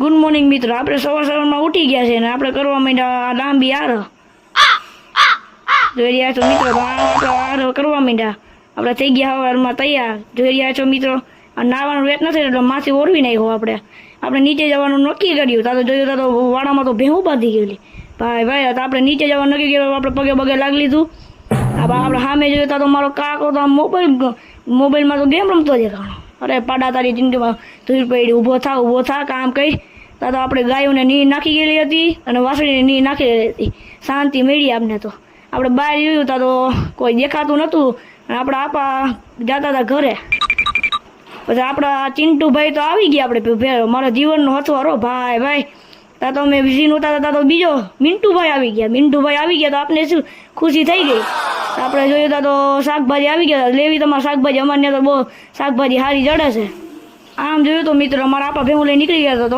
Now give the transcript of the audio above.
Good morning મિત્રો. આપણે સવારમાં ઉઠી ગયા છે ને આપણે કરવા માંડ્યા લાંબી આરો. જોઈ રહ્યા છો મિત્રો, આરો કરવા માંડ્યા. આપણે થઈ ગયા સવારમાં તૈયાર. જોઈ રહ્યા છો મિત્રો, આ નાવાનું વેત નથી એટલે માથે ઓરવી નાખ્યો. આપણે નીચે જવાનું નક્કી કર્યું. તા તો જોયું તો વાડામાં તો ભેહું બાંધી ગયેલી. ભાઈ તો આપણે નીચે જવાનું નક્કી કર્યું. આપણે પગે પગે લાગી લીધું. આપણે સામે જોયું તો મારો કાકો તો મોબાઈલમાં તો ગેમ રમતો દેખાણો. અરે પાડા તારી જિંદગીમાં ધૂળ પડી, ઊભો થા કામ કરી. તો આપણે ગાયોને નીર નાખી ગયેલી હતી અને વાસળીને નીર નાખી ગયેલી હતી. શાંતિ મળી આપણે. તો આપણે બહાર જોયું તો કોઈ દેખાતું નહોતું અને આપણે આપા જતા હતા ઘરે. પછી આપણા ચિંટુભાઈ તો આવી ગયા. આપણે મારા જીવનનો હથવારો ભાઈ. ત્યાં તો અમે વિઝીન ઉતારતા તો બીજો મિન્ટુભાઈ આવી ગયા. તો આપણે શું ખુશી થઈ ગઈ. આપણે જોયું તો શાકભાજી આવી ગયા. લેવી તમારે શાકભાજી, અમારે તો બહુ શાકભાજી સારી જડે છે. આમ જોયું તો મિત્રો અમારા આપા ભેગું લઈ નીકળી ગયા. તો